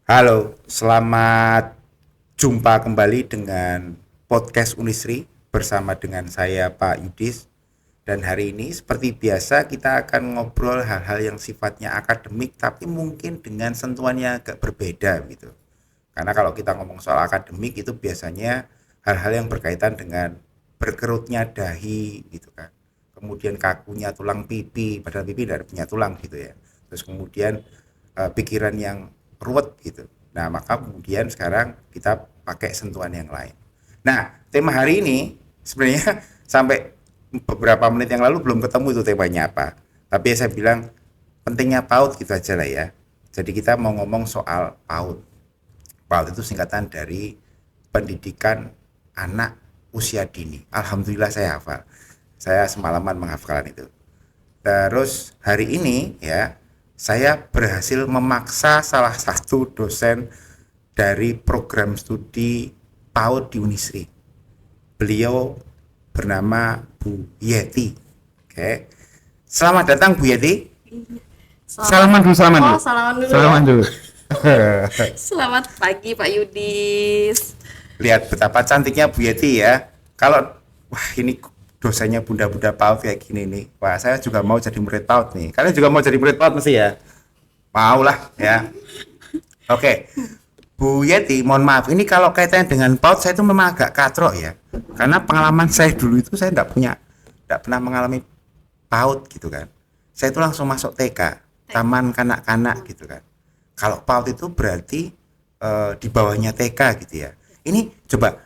Halo, selamat jumpa kembali dengan podcast Unisri bersama dengan saya Pak Yudis. Dan hari ini seperti biasa kita akan ngobrol hal-hal yang sifatnya akademik tapi mungkin dengan sentuhannya agak berbeda gitu. Karena kalau kita ngomong soal akademik itu biasanya hal-hal yang berkaitan dengan berkerutnya dahi gitu kan. Kemudian kakunya tulang pipi, padahal pipi tidak punya tulang gitu ya. Terus kemudian pikiran yang ruwet gitu. Nah, maka kemudian sekarang kita pakai sentuhan yang lain. Nah, tema hari ini sebenarnya sampai beberapa menit yang lalu belum ketemu itu temanya apa. Tapi saya bilang pentingnya PAUD gitu aja lah ya. Jadi kita mau ngomong soal PAUD. PAUD itu singkatan dari pendidikan anak usia dini. Alhamdulillah saya hafal. Saya semalaman menghafalkan itu. Terus hari ini ya saya berhasil memaksa salah satu dosen dari program studi PAUD di Unisri. Beliau bernama Bu Yeti. Oke. Selamat datang Bu Yeti. Salaman dulu, salaman dulu. Oh, salaman dulu Salaman ya. dulu. Selamat pagi Pak Yudis. Lihat betapa cantiknya Bu Yeti ya. Kalau wah ini dosennya bunda-bunda PAUD kayak gini nih. Wah, saya juga mau jadi murid PAUD nih. Kalian juga mau jadi murid PAUD mesti ya? Mau lah ya. Oke. Bu Yeti, mohon maaf, ini kalau kaitannya dengan PAUD saya itu memang agak katrok ya. Karena pengalaman saya dulu itu saya tidak pernah mengalami PAUD gitu kan. Saya itu langsung masuk TK, taman kanak-kanak gitu kan. Kalau PAUD itu berarti di bawahnya TK gitu ya. Ini coba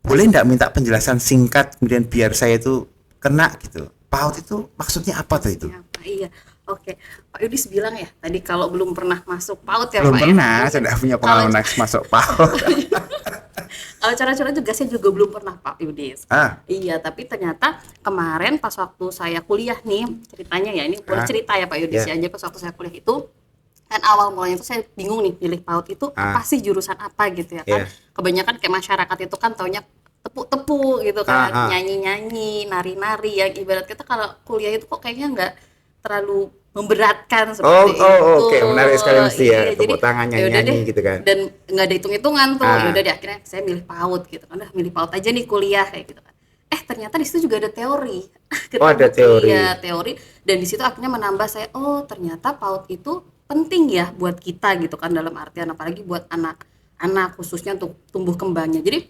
boleh nggak minta penjelasan singkat kemudian biar saya itu kena gitu. PAUD itu maksudnya apa tuh itu? Ya, Pak, iya. Oke, Pak Yudis bilang ya tadi kalau belum pernah masuk PAUD ya Belum Pak ya. pernah, saya tidak punya Kalau pengalaman masuk PAUD. kalau cara-cara juga saya juga belum pernah Pak Yudis. Ah, Iya, tapi ternyata kemarin pas waktu saya kuliah nih ceritanya ya ini boleh ah, cerita ya Pak Yudis ya, ya. Jadi pas waktu saya kuliah itu kan awal mulanya itu saya bingung nih pilih PAUD itu apa ah, sih jurusan apa gitu ya kan. ya, Kebanyakan kayak masyarakat itu kan taunya tepuk-tepuk gitu ah, kan, ah. nyanyi-nyanyi, nari-nari yang ibarat kita kalau kuliah itu kok kayaknya nggak terlalu memberatkan Oh, seperti oh, itu. oke, menarik sekali mesti ya, Iya, jadi tepuk tangan ya udah deh nyanyi-nyanyi gitu kan. dan nggak ada hitung-hitungan tuh. Ya udah Ah, deh akhirnya saya milih PAUD gitu kan. Udah milih PAUD aja nih kuliah kayak gitu kan. Ternyata di situ juga ada teori. oh ada Ketemu iya, teori. teori dan di situ akhirnya menambah saya, oh ternyata PAUD itu penting ya buat kita gitu kan dalam artian apalagi buat anak-anak khususnya untuk tumbuh kembangnya. Jadi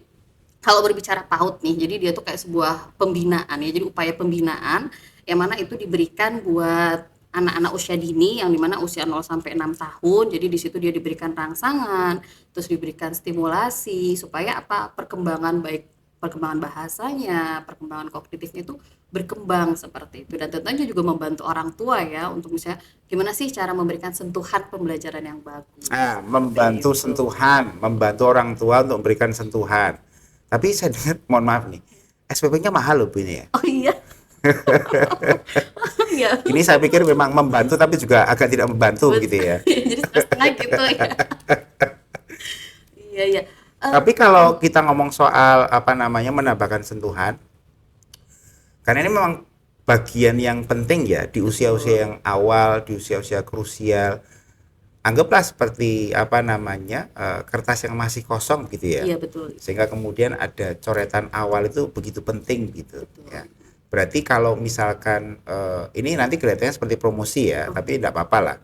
kalau berbicara PAUD nih, jadi dia tuh kayak sebuah pembinaan ya, jadi upaya pembinaan yang mana itu diberikan buat anak-anak usia dini yang dimana usia 0 sampai 6 tahun. Jadi di situ dia diberikan rangsangan, terus diberikan stimulasi supaya apa? Perkembangan baik perkembangan bahasanya, perkembangan kognitifnya itu berkembang seperti itu. Dan tentunya juga membantu orang tua ya untuk misalnya gimana sih cara memberikan sentuhan pembelajaran yang bagus. Ah, Seperti membantu itu. sentuhan, membantu orang tua untuk memberikan sentuhan. Tapi saya dengar, mohon maaf nih, SPP-nya mahal loh Bu ini ya. Oh iya. Iya. Ini saya pikir memang membantu tapi juga agak tidak membantu gitu Betul. ya. Jadi setengah-setengah gitu ya. Iya, iya. Eh, Tapi kalau kita ngomong soal apa namanya menambahkan sentuhan, karena ini memang bagian yang penting ya di usia-usia betul. yang awal, di usia-usia krusial. Anggaplah seperti apa namanya kertas yang masih kosong gitu ya. Iya, betul. Sehingga kemudian ada coretan awal itu begitu penting gitu Betul. ya. Berarti kalau misalkan ini nanti kelihatannya seperti promosi ya, tapi Oke. tidak apa-apa lah.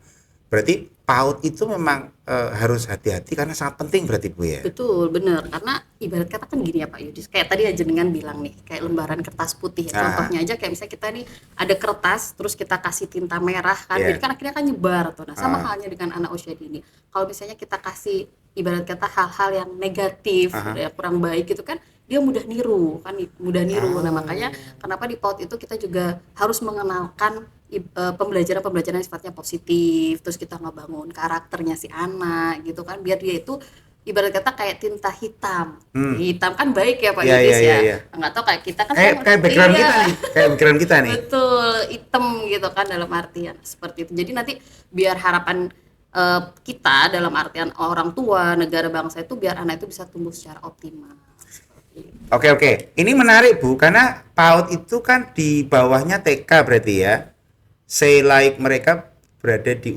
Berarti PAUD itu memang harus hati-hati karena sangat penting berarti Bu ya. Betul, bener. Karena ibarat kata kan gini ya Pak Yudis, kayak tadi aja dengan bilang nih, kayak lembaran kertas putih ya. Ah, Contohnya aja kayak misalnya kita nih ada kertas, terus kita kasih tinta merah kan, jadi ya. kan akhirnya kan nyebar tuh. Nah, sama Ah, halnya dengan anak usia dini. Kalau misalnya kita kasih ibarat kata hal-hal yang negatif, ah, yang kurang baik gitu kan, dia mudah niru kan, mudah niru. Nah, makanya ah. kenapa di PAUD itu kita juga harus mengenalkan pembelajaran-pembelajaran yang sifatnya positif, terus kita ngebangun karakternya si anak gitu kan, biar dia itu ibarat kata kayak tinta hitam. Hmm. Hitam kan baik ya Pak Ya, ya, Yudis ya, ya. ya. Nggak tahu kayak kita kan Kayak sekarang kayak background iya kita nih, kayak background kita nih. betul hitam gitu kan dalam artian seperti itu. Jadi nanti biar harapan kita dalam artian orang tua, negara bangsa itu biar anak itu bisa tumbuh secara optimal. Seperti itu. Oke, oke. Ini menarik Bu, karena PAUD itu kan di bawahnya TK berarti ya. Say like mereka berada di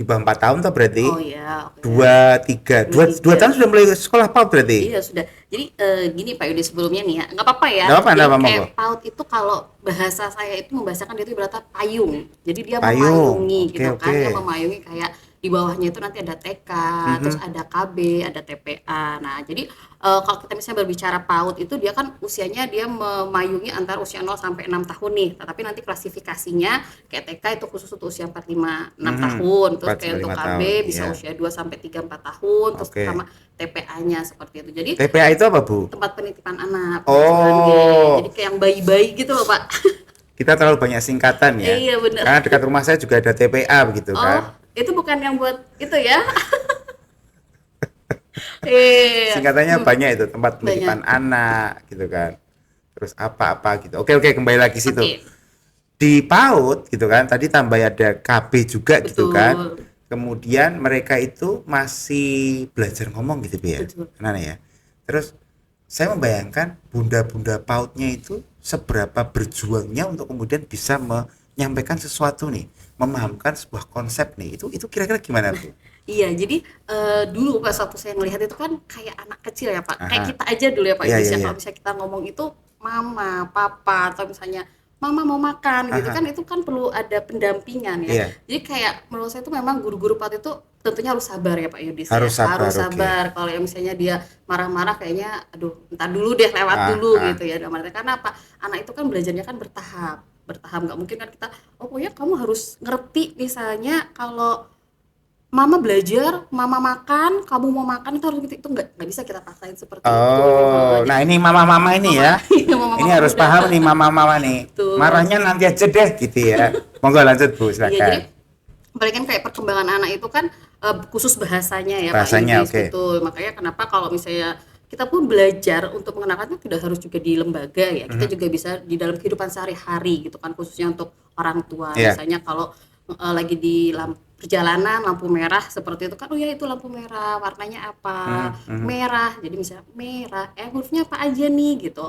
di bawah 4 tahun tuh berarti. Oh ya, oke. 2 3 2 3. tahun sudah mulai sekolah PAUD berarti. Iya sudah. Jadi gini Pak Yudi sebelumnya nih ya, nggak apa-apa ya. Enggak apa Jadi enggak apa kayak monggo. PAUD itu kalau bahasa saya itu membahasakan dia itu ibaratnya payung. Jadi dia Payung. memayungi Oke gitu kan, oke. dia memayungi kayak di bawahnya itu nanti ada TK, terus Mhm. ada KB, ada TPA. Nah, jadi kalau kita misalnya berbicara PAUD itu dia kan usianya dia memayungi antara usia 0 sampai 6 tahun nih. Tetapi nanti klasifikasinya kayak TK itu khusus untuk usia 4 5 6 Mhm. tahun. Terus 4 kayak sampai untuk 5 KB tahun. bisa Iya. usia 2 sampai 3 4 tahun, terus Oke. sama TPA-nya seperti itu. Jadi TPA itu apa, Bu? tempat penitipan anak, penitipan G. Jadi Oh, kayak yang bayi-bayi gitu loh, Pak. kita terlalu banyak singkatan ya. Iya bener. Karena dekat rumah saya juga ada TPA begitu Oh, kan. itu bukan yang buat itu ya? Iya. Singkatannya banyak itu, tempat Banyak. penitipan anak gitu kan. Terus apa-apa gitu. Oke oke, kembali lagi situ. Oke, Di PAUD gitu kan, tadi tambah ada KB juga gitu kan. betul. Kemudian mereka itu masih belajar ngomong gitu Bu ya. Betul. Anak-anak ya. Terus saya membayangkan bunda-bunda PAUD-nya itu seberapa berjuangnya untuk kemudian bisa menyampaikan sesuatu nih, memahamkan sebuah konsep nih. Itu kira-kira gimana Bu? Iya, jadi dulu pas waktu saya ngelihat itu kan kayak anak kecil ya Pak. Kayak Aha. kita aja dulu ya Pak Iya Idris iya ya. iya. Kalau misalnya kita ngomong itu mama, papa, atau misalnya mama mau makan gitu Aha. kan itu kan perlu ada pendampingan ya. Iya, Jadi kayak menurut saya itu memang guru-guru PAUD itu tentunya harus sabar ya Pak Yudis ya. harus sabar, Harus oke. sabar. Kalau yang misalnya dia marah-marah kayaknya aduh, entar dulu deh lewat Ah, dulu ah. gitu ya. Dalam arti karena apa? Anak itu kan belajarnya kan bertahap. Bertahap nggak mungkin kan kita oh pokoknya kamu harus ngerti misalnya kalau mama belajar, mama makan, kamu mau makan itu harus gitu itu nggak bisa kita paksain seperti itu gitu loh. Oh, Jadi nah ini mama-mama ini mama ya. Ini mama-mama harus muda paham nih mama-mama nih. tuh. Marahnya nanti aja deh gitu ya. Monggo lanjut Bu, Iya jadi silakan. apalagi kan kayak perkembangan anak itu kan khusus bahasanya ya Pak Bahasanya Yudis oke. betul. Makanya kenapa kalau misalnya kita pun belajar untuk mengenalkan itu tidak harus juga di lembaga ya. Kita Mhm. juga bisa di dalam kehidupan sehari-hari gitu kan khususnya untuk orang tua. Iya. Misalnya kalau lagi di perjalanan lampu merah seperti itu kan oh ya itu lampu merah warnanya apa Mhm, mhm. merah jadi misalnya merah hurufnya apa aja nih gitu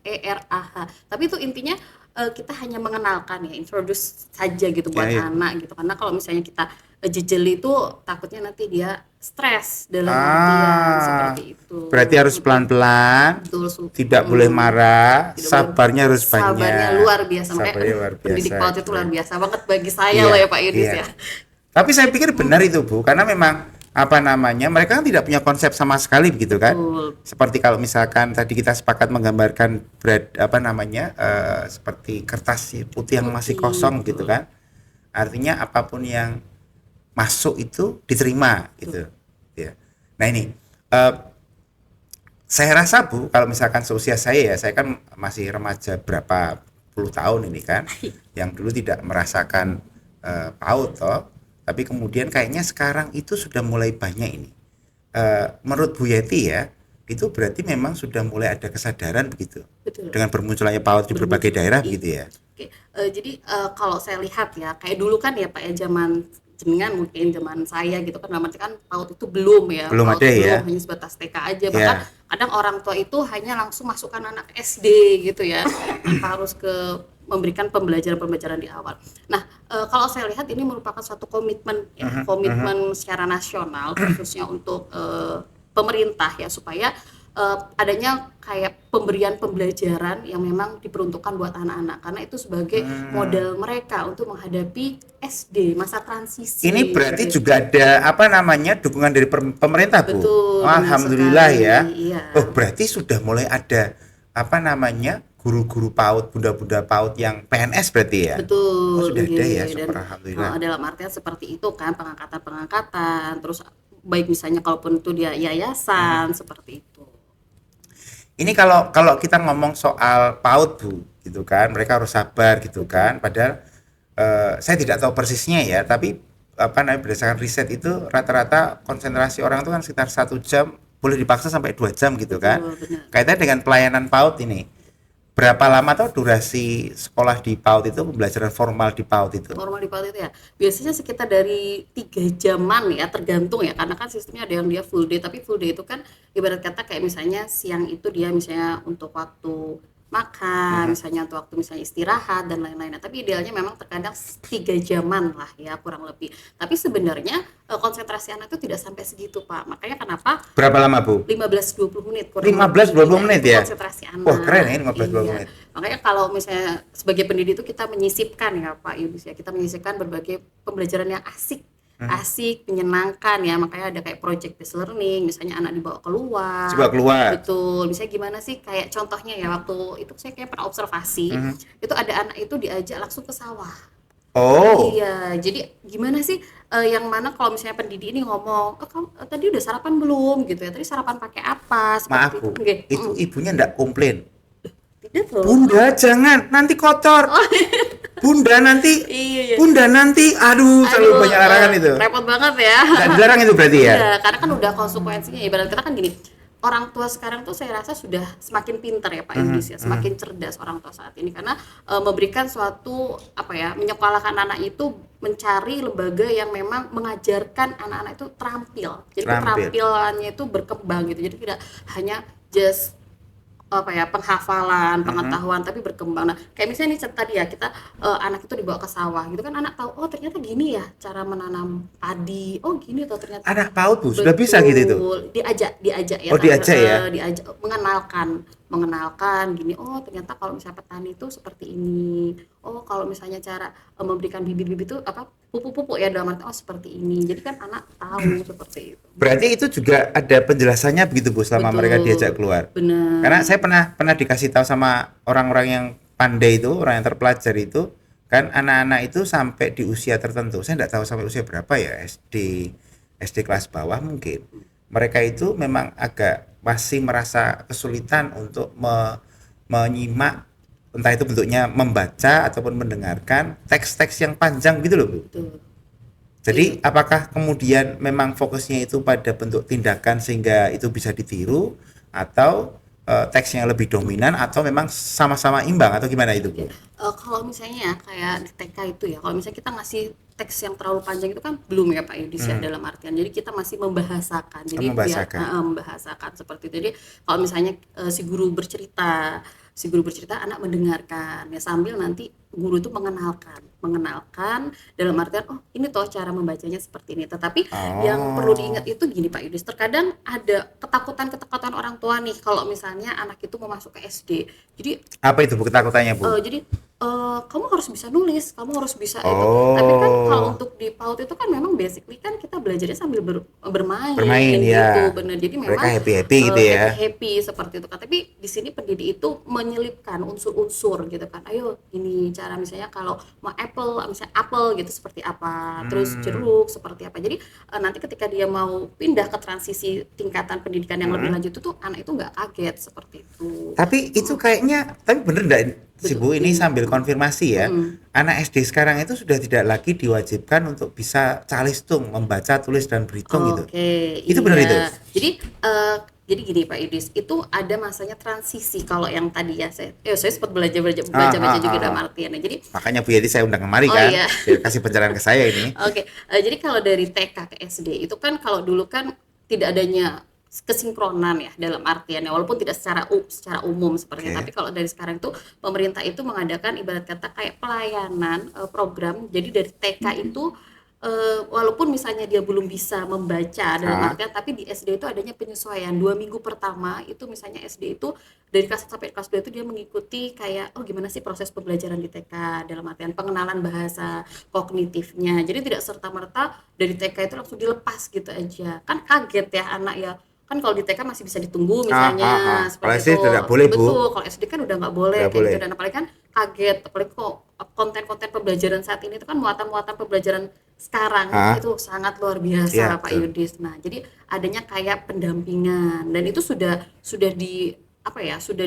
MERAH tapi itu intinya kita hanya mengenalkan ya introduce saja gitu Iya, buat iya. anak gitu karena kalau misalnya kita jejeli itu takutnya nanti dia stres dalam artian Ah, seperti itu. berarti harus pelan-pelan, Betul tidak boleh marah, tidak boleh sabarnya harus sabarnya banyak. luar biasa makanya Sabarnya aduh luar pendidik biasa PAUD itu gitu luar ya. biasa banget bagi saya Iya, loh ya Pak Yudis iya. ya. Tapi saya pikir benar itu Bu, karena memang apa namanya, mereka kan tidak punya konsep sama sekali begitu kan. Betul. Seperti kalau misalkan tadi kita sepakat menggambarkan apa namanya, seperti kertas putih yang masih Putih, kosong gitu betul. kan. Artinya apapun yang masuk itu diterima gitu. Ya. Nah ini, eh, saya rasa Bu, kalau misalkan seusia saya ya, saya kan masih remaja berapa puluh tahun ini kan, yang dulu tidak merasakan PAUD toh, tapi kemudian kayaknya sekarang itu sudah mulai banyak ini. Menurut Bu Yeti ya, itu berarti memang sudah mulai ada kesadaran begitu Betul. dengan bermunculannya PAUD di berbagai Bermuncul. daerah Iya. begitu ya. Oke, jadi kalau saya lihat ya, kayak dulu kan ya Pak ya zaman jenengan mungkin zaman saya gitu kan dalam arti kan PAUD itu belum ya, Belum PAUD ada itu belum ya. hanya sebatas TK aja bahkan Ya. kadang orang tua itu hanya langsung masukkan anak SD gitu ya, tanpa harus ke memberikan pembelajaran-pembelajaran di awal. Nah, kalau saya lihat ini merupakan suatu komitmen ya, Mhm, mhm. komitmen secara nasional khususnya untuk pemerintah ya supaya adanya kayak pemberian pembelajaran yang memang diperuntukkan buat anak-anak karena itu sebagai modal mereka untuk menghadapi SD masa transisi Ini berarti gitu. juga ada apa namanya dukungan dari pemerintah Bu. Betul, benar Alhamdulillah sekali. ya. Iya. Oh berarti sudah mulai ada apa namanya guru-guru PAUD, bunda-bunda PAUD yang PNS berarti ya. Oh Betul, sudah ada ya, nggih. Dan syukur alhamdulillah. dalam artian seperti itu kan pengangkatan-pengangkatan terus baik misalnya kalaupun itu dia yayasan seperti itu. Ini kalau kalau kita ngomong soal PAUD Bu, gitu kan, mereka harus sabar gitu kan. Padahal saya tidak tahu persisnya ya, tapi apa namanya berdasarkan riset itu rata-rata konsentrasi orang itu kan sekitar 1 jam, boleh dipaksa sampai 2 jam gitu kan. Betul, benar. Kaitannya dengan pelayanan PAUD ini, berapa lama tuh durasi sekolah di PAUD itu, pembelajaran formal di PAUD itu? Normal di PAUD itu ya biasanya sekitar dari 3 jaman ya tergantung ya karena kan sistemnya ada yang dia full day tapi full day itu kan ibarat kata kayak misalnya siang itu dia misalnya untuk waktu makan, misalnya untuk waktu misalnya istirahat dan lain-lain. Nah, tapi idealnya memang terkadang 3 jaman lah ya kurang lebih. Tapi sebenarnya konsentrasi anak itu tidak sampai segitu Pak. Makanya kenapa Berapa lama Bu? 15-20 menit kurang 15-20 lebih ya menit itu ya? konsentrasi Wah keren ya anak. 15-20 Iya. menit. Makanya kalau misalnya sebagai pendidik itu kita menyisipkan ya Pak Yudis ya. Kita menyisipkan berbagai pembelajaran yang asik, menyenangkan ya. Makanya ada kayak project based learning, misalnya anak dibawa Coba keluar. keluar. Betul. Misalnya gimana sih kayak contohnya ya waktu itu saya kayak pernah observasi, itu ada anak itu diajak langsung ke sawah. Oh, Iya, jadi gimana sih yang mana kalau misalnya pendidik ini ngomong, "Oh, kamu tadi udah sarapan belum?" gitu ya. "Tadi sarapan pakai apa?" maaf Seperti itu. Bu, Nggih, itu ibunya ndak komplain. Tidak loh. Bunda jangan, nanti kotor. Bunda nanti, Iya, iya. Bunda nanti, aduh Aduh, terlalu banyak larangan itu. repot banget ya. Nggak dilarang itu berarti ya? Iya, karena kan udah konsekuensinya. Ibarat kata kan gini, orang tua sekarang tuh saya rasa sudah semakin pintar ya Pak Yudis ya, semakin cerdas orang tua saat ini karena memberikan suatu apa ya, menyekolahkan anak itu mencari lembaga yang memang mengajarkan anak-anak itu terampil. Jadi Terampil. keterampilannya itu berkembang gitu. Jadi tidak hanya just apa ya penghafalan, pengetahuan tapi berkembang. Nah, kayak misalnya nih tadi ya kita anak itu dibawa ke sawah gitu kan anak tahu oh ternyata gini ya cara menanam padi. Oh gini tuh ternyata. Anak PAUD Bu, sudah bisa gitu itu? Betul. Diajak ya Oh kan. diajak ya? Diajak mengenalkan gini. Oh, ternyata kalau misalnya petani itu seperti ini. Oh, kalau misalnya cara memberikan bibit-bibit itu apa pupuk-pupuk ya dalam arti oh seperti ini. Jadi kan anak tahu seperti itu. Berarti itu juga ada penjelasannya begitu Bu selama mereka diajak Betul. keluar. Karena Benar. saya pernah dikasih tahu sama orang-orang yang pandai itu, orang yang terpelajar itu, kan anak-anak itu sampai di usia tertentu. Saya tidak tahu sampai usia berapa ya, SD kelas bawah mungkin. Mereka itu memang agak masih merasa kesulitan untuk menyimak entah itu bentuknya membaca ataupun mendengarkan teks-teks yang panjang gitu loh Bu. Betul. Jadi apakah kemudian memang fokusnya itu pada bentuk tindakan sehingga itu bisa ditiru atau teks yang lebih dominan atau memang sama-sama imbang atau gimana itu Bu? Kalau misalnya ya kayak di TK itu ya, kalau misalnya kita ngasih teks yang terlalu panjang itu kan belum ya Pak Yudis ya dalam artian. Jadi kita masih membahasakan. Jadi biar Membahasakan. membahasakan seperti itu. Jadi kalau misalnya si guru bercerita, anak mendengarkan ya sambil nanti guru itu mengenalkan dalam artian oh ini toh cara membacanya seperti ini. Tetapi yang perlu diingat itu gini Pak Yudis, terkadang ada ketakutan orang tua nih kalau misalnya anak itu mau masuk ke SD. Jadi Apa itu Bu ketakutannya Bu? jadi kamu harus bisa nulis, kamu harus bisa itu. Tapi kan kalau Oh, untuk di PAUD itu kan memang basically kan kita belajarnya sambil bermain bermain gitu, ya. bener. Jadi Mereka memang happy-happy gitu ya. happy seperti itu kan. Tapi di sini pendidik itu menyelipkan unsur-unsur gitu kan. Ayo ini cara misalnya kalau mau misalnya apel gitu seperti apa, terus jeruk seperti apa. Jadi nanti ketika dia mau pindah ke transisi tingkatan pendidikan yang lebih lanjut itu anak itu nggak kaget seperti itu. Tapi itu kayaknya, tapi bener enggak si Bu ini sambil konfirmasi ya, anak SD sekarang itu sudah tidak lagi diwajibkan untuk bisa calistung, membaca, tulis dan berhitung gitu. Oke, Itu benar itu? iya. Jadi gini Pak Idris, itu ada masanya transisi kalau yang tadi ya saya sempat baca juga dalam artiannya. Jadi Makanya Bu Yeti saya undang kemari oh kan, iya. biar kasih pencerahan ke saya ini. Oke, jadi kalau dari TK ke SD itu kan kalau dulu kan tidak adanya kesinkronan ya dalam artiannya walaupun tidak secara umum seperti itu. Oke. Tapi kalau dari sekarang itu pemerintah itu mengadakan ibarat kata kayak pelayanan program. Jadi dari TK itu walaupun misalnya dia belum bisa membaca dalam artian tapi di SD itu adanya penyesuaian 2 minggu pertama itu misalnya SD itu dari kelas 1 sampai kelas 2 itu dia mengikuti kayak oh gimana sih proses pembelajaran di TK dalam artian pengenalan bahasa kognitifnya. Jadi tidak serta-merta dari TK itu langsung dilepas gitu aja. Kan kaget ya anak ya. Kan kalau di TK masih bisa ditunggu misalnya Kalau seperti SD itu. tidak boleh Bu. Betul, kalau SD kan udah nggak boleh Tidak kayak boleh. gitu dan apalagi kan kaget apalagi kok konten-konten pembelajaran saat ini itu kan muatan-muatan pembelajaran sekarang itu sangat luar biasa Iya, Pak betul. Yudis. Nah, jadi adanya kayak pendampingan dan itu sudah di apa ya, sudah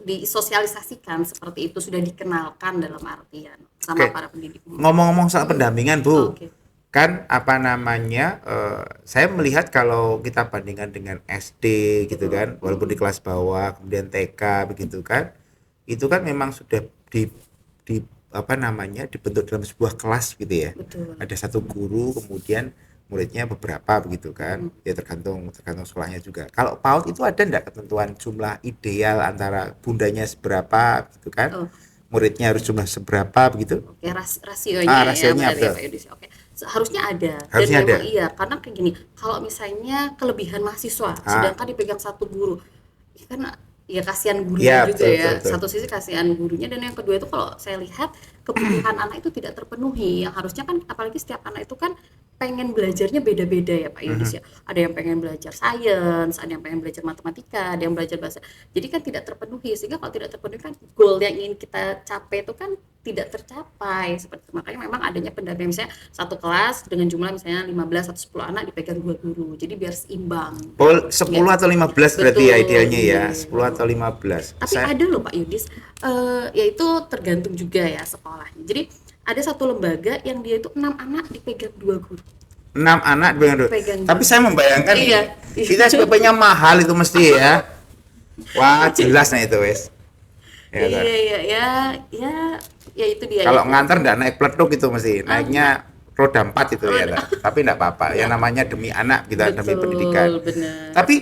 disosialisasikan seperti itu, sudah dikenalkan dalam artian sama Oke. para pendidik. Ngomong-ngomong soal pendampingan Bu, Oke. kan apa namanya, saya melihat kalau kita bandingkan dengan SD gitu kan, walaupun di kelas bawah, kemudian TK begitu kan, itu kan memang sudah di apa namanya dibentuk dalam sebuah kelas gitu ya. Betul. Ada satu guru, kemudian muridnya beberapa begitu kan. Ya tergantung sekolahnya juga. Kalau PAUD itu ada enggak ketentuan jumlah ideal antara bundanya seberapa gitu kan? Oh, Muridnya harus jumlah seberapa begitu? oke, rasionya ya Rasionya berarti ya betul. Pak Yudis. Oke. Harusnya ada dan Harusnya ada. memang iya karena kayak gini, kalau misalnya kelebihan mahasiswa Ah, sedangkan dipegang satu guru, ya kan ya kasihan gurunya ya juga betul betul ya. betul. Satu sisi kasihan gurunya dan yang kedua itu kalau saya lihat kebutuhan anak itu tidak terpenuhi. Yang harusnya kan apalagi setiap anak itu kan pengen belajarnya beda-beda ya Pak Mhm. Yudis ya. Ada yang pengen belajar sains, ada yang pengen belajar matematika, ada yang belajar bahasa. Jadi kan tidak terpenuhi sehingga kalau tidak terpenuhi kan goal yang ingin kita capai itu kan tidak tercapai seperti itu. Makanya memang adanya pendampingan misalnya satu kelas dengan jumlah misalnya 15 atau 10 anak dipegang dua guru. Jadi biar seimbang. Oh, Nggak, 10 atau 15 berarti ya betul, idealnya ya. iya. 10 atau 15. Tapi ada loh Pak Yudis, yaitu tergantung juga ya sekolahnya. Jadi ada satu lembaga yang dia itu 6 anak dipegang dua guru. 6 anak dengan Pegang tapi saya membayangkan iya. kita SPP-nya mahal itu mesti ya. Wah, jelas nih itu wes. Ya, Iya kan? iya ya ya ya itu dia Kalau ya. nganter nggak naik peletuk gitu mesti. Naiknya roda 4 itu ya. Tapi nggak apa-apa. Ya namanya demi anak kita demi pendidikan. Betul, benar. Tapi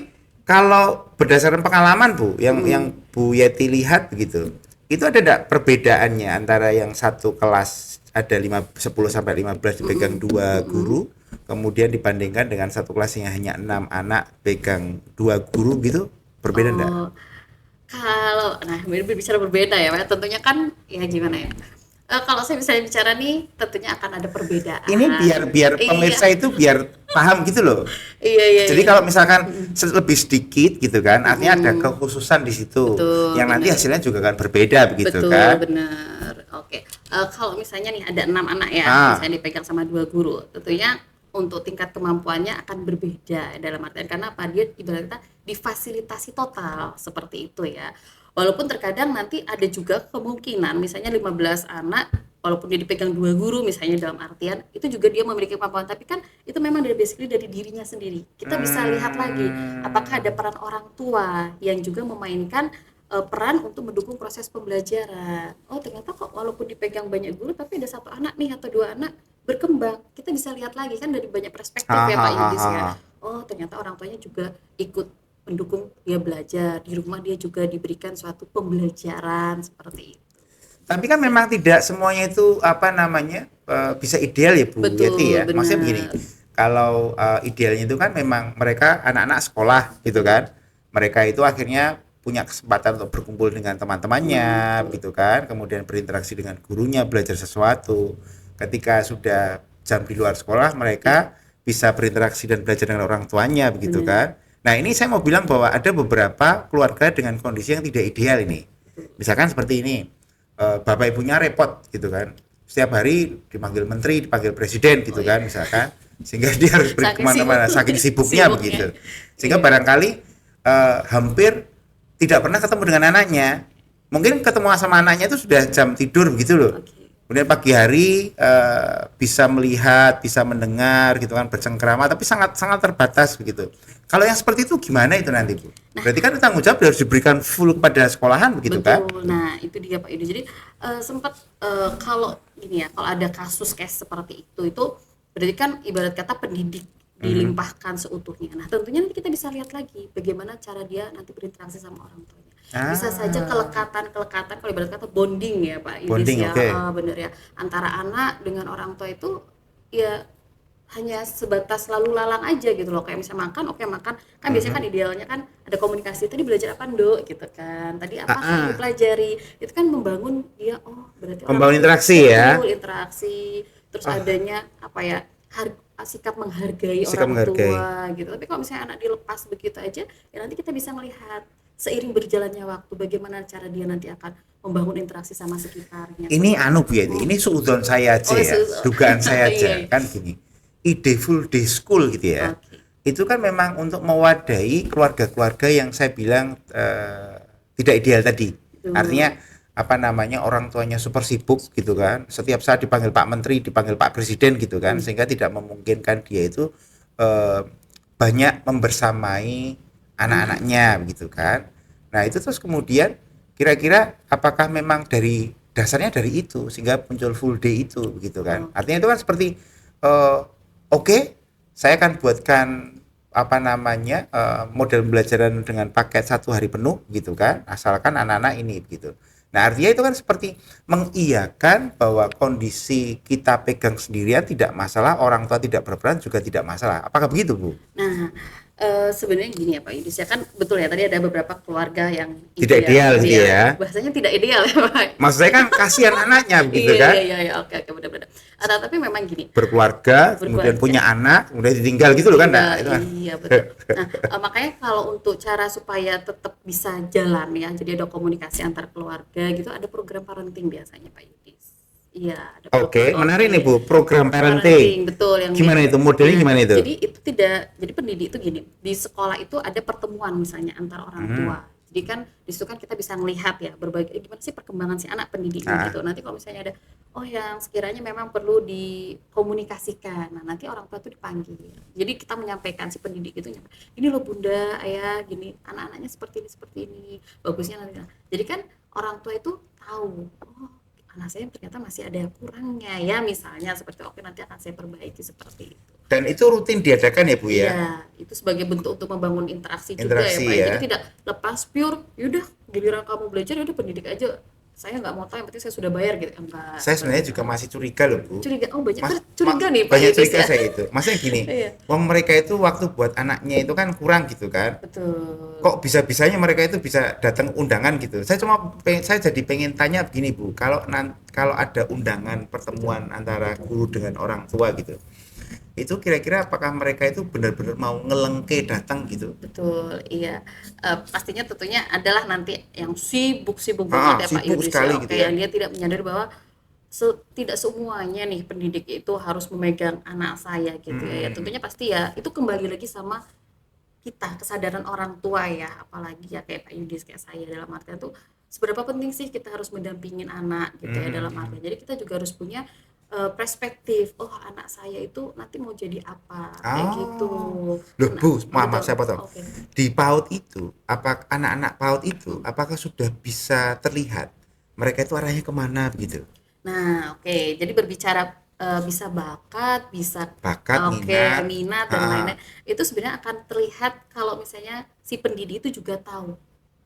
kalau berdasarkan pengalaman Bu, yang Bu Yeti lihat begitu, itu ada enggak perbedaannya antara yang satu kelas ada 10 sampai 15 dipegang dua guru, kemudian dibandingkan dengan satu kelas yang hanya 6 anak pegang dua guru gitu, berbeda enggak? Oh, kalau nah berbicara berbeda ya Pak, tentunya kan ya gimana ya. Kalau saya bisa bicara nih tentunya akan ada perbedaan. Ini biar pemirsa Iya. itu biar paham gitu loh. Iya iya. Jadi Iya. kalau misalkan lebih sedikit gitu kan, artinya ada kekhususan di situ, Betul, yang nanti benar. hasilnya juga akan berbeda begitu Betul, kan? benar. Oke. Kalau misalnya nih ada 6 anak ya, Ah. misalnya dipegang sama dua guru, tentunya untuk tingkat kemampuannya akan berbeda dalam artian karena apa dia ibarat kata difasilitasi total seperti itu ya. Walaupun terkadang nanti ada juga kemungkinan misalnya 15 anak walaupun dia dipegang dua guru misalnya dalam artian itu juga dia memiliki kemampuan tapi kan itu memang dari basically dari dirinya sendiri. Kita bisa lihat lagi apakah ada peran orang tua yang juga memainkan peran untuk mendukung proses pembelajaran. Oh ternyata kok walaupun dipegang banyak guru tapi ada satu anak nih atau dua anak berkembang. Kita bisa lihat lagi kan dari banyak perspektif ya Pak Yudis ya. Oh ternyata orang tuanya juga ikut mendukung dia belajar di rumah dia juga diberikan suatu pembelajaran seperti itu. Tapi kan memang tidak semuanya itu apa namanya bisa ideal ya Bu Betul, Yeti ya. Maksudnya benar. begini, kalau idealnya itu kan memang mereka anak-anak sekolah gitu kan, mereka itu akhirnya punya kesempatan untuk berkumpul dengan teman-temannya gitu kan, kemudian berinteraksi dengan gurunya, belajar sesuatu. Ketika sudah jam di luar sekolah mereka bisa berinteraksi dan belajar dengan orang tuanya begitu kan. Nah ini saya mau bilang bahwa ada beberapa keluarga dengan kondisi yang tidak ideal ini. Misalkan seperti ini, bapak ibunya repot gitu kan. Setiap hari dipanggil menteri, dipanggil presiden gitu kan misalkan. Sehingga dia harus pergi Saking kemana-mana, sibuk- saking sibuknya sibuknya. begitu. Sehingga barangkali hampir tidak pernah ketemu dengan anaknya. Mungkin ketemu sama anaknya itu sudah jam tidur begitu loh. Oke. Kemudian pagi hari bisa melihat, bisa mendengar gitu kan bercengkrama, tapi sangat sangat terbatas begitu. Kalau yang seperti itu gimana itu nanti Bu? Berarti kan tanggung jawab harus diberikan full kepada sekolahan begitu kan? Betul. Nah, itu dia Pak Yudo. Jadi sempat kalau gini ya, kalau ada kasus case seperti itu berarti kan ibarat kata pendidik dilimpahkan seutuhnya. Nah, tentunya nanti kita bisa lihat lagi bagaimana cara dia nanti berinteraksi sama orang tuanya. Bisa saja kelekatan kalau ibarat kata bonding ya Pak Yudis Bonding, ya. oke. Bener ya. Antara anak dengan orang tua itu ya hanya sebatas lalu lalang aja gitu loh, kayak misalnya makan oke makan kan biasanya kan idealnya kan ada komunikasi, tadi belajar apa Nduk gitu kan, tadi apa sih yang dipelajari, itu kan membangun dia oh berarti orang Membangun tua- interaksi ya. betul, interaksi terus adanya apa ya sikap menghargai Sikap orang menghargai. tua gitu. Tapi kalau misalnya anak dilepas begitu aja ya nanti kita bisa melihat seiring berjalannya waktu bagaimana cara dia nanti akan membangun interaksi sama sekitarnya. Ini anu Bu Yeti, ini suudzon saya aja Oh, ya, suudzon. dugaan saya aja Iya. kan gini. Ide full day school gitu ya. Oke. Itu kan memang untuk mewadahi keluarga-keluarga yang saya bilang tidak ideal tadi. Betul. Artinya apa namanya orang tuanya super sibuk gitu kan. Setiap saat dipanggil Pak Menteri, dipanggil Pak Presiden gitu kan, sehingga tidak memungkinkan dia itu banyak membersamai anak-anaknya begitu kan. Nah, itu terus kemudian kira-kira apakah memang dari dasarnya dari itu sehingga muncul full day itu begitu kan. Artinya itu kan seperti oke, saya akan buatkan model pembelajaran dengan paket 1 hari penuh gitu kan, asalkan anak-anak ini gitu. Nah, artinya itu kan seperti mengiyakan bahwa kondisi kita pegang sendirian tidak masalah, orang tua tidak berperan juga tidak masalah. Apakah begitu, Bu? Nah, sebenarnya gini ya Pak Yudis ya, kan betul ya, tadi ada beberapa keluarga yang Tidak ideal gitu ya. bahasanya tidak ideal ya Pak. Maksud saya kan kasihan anaknya begitu Iya, kan. iya, iya, oke, oke, benar-benar. Tapi memang gini, Berkeluarga, kemudian berkeluarga. punya anak, kemudian ditinggal gitu loh kan. Nah, Iya, itu kan. iya, betul. Nah, makanya kalau untuk cara supaya tetap bisa jalan ya, jadi ada komunikasi antar keluarga gitu, ada program parenting biasanya Pak Yudis. Iya, ada Oke, program, menarik nih oke. Bu, program parenting. Betul yang Gimana itu modelnya, nah, gimana itu? jadi itu tidak, jadi pendidik itu gini, di sekolah itu ada pertemuan misalnya antar orang tua. Jadi kan di situ kan kita bisa melihat ya berbagai gimana sih perkembangan si anak pendidiknya gitu. Nanti kalau misalnya ada yang sekiranya memang perlu dikomunikasikan. Nah, nanti orang tua itu dipanggil. Jadi kita menyampaikan, si pendidik itu nyampe, "Ini loh Bunda, Ayah, gini, anak-anaknya seperti ini. Bagusnya nanti." Nah, jadi kan orang tua itu tahu, oh anak saya ternyata masih ada kurangnya ya, misalnya seperti oke nanti akan saya perbaiki seperti itu. Dan itu rutin diadakan ya Bu ya? Iya, itu sebagai bentuk untuk membangun interaksi juga ya Interaksi Pak. ya. Jadi tidak lepas pure, yaudah giliran kamu belajar yaudah pendidik aja. Saya nggak mau tahu, yang penting saya sudah bayar gitu. Enggak. Saya sebenarnya juga masih curiga loh Bu. Curiga, banyak Mas, curiga nih Pak banyak Yudis curiga ya. saya itu. Maksudnya gini, Iya. wong mereka itu waktu buat anaknya itu kan kurang gitu kan. Betul. Kok bisa-bisanya mereka itu bisa datang undangan gitu. Saya jadi pengen tanya begini Bu, kalau ada undangan pertemuan antara guru dengan orang tua gitu. Itu kira-kira apakah mereka itu benar-benar mau ngelengke datang gitu? Betul, iya. Pastinya tentunya adalah nanti yang sibuk-sibuk banget ya Pak Sibuk Yudis sekali ya. gitu Oke, ya. yang dia tidak menyadari bahwa tidak semuanya nih pendidik itu harus memegang anak saya gitu ya. Ya tentunya pasti ya itu kembali lagi sama kita, kesadaran orang tua ya, apalagi ya kayak Pak Yudis, kayak saya, dalam artian tuh seberapa penting sih kita harus mendampingin anak gitu ya, dalam artian. Jadi kita juga harus punya perspektif, oh anak saya itu nanti mau jadi apa, kayak gitu. Loh Nah, Bu, maaf betul. saya potong. Oke. Di PAUD itu, anak-anak PAUD itu, apakah sudah bisa terlihat mereka itu arahnya kemana begitu? Nah, oke. Jadi berbicara bisa bakat, bisa Bakat, minat dan lain-lain. Itu sebenarnya akan terlihat kalau misalnya si pendidik itu juga tahu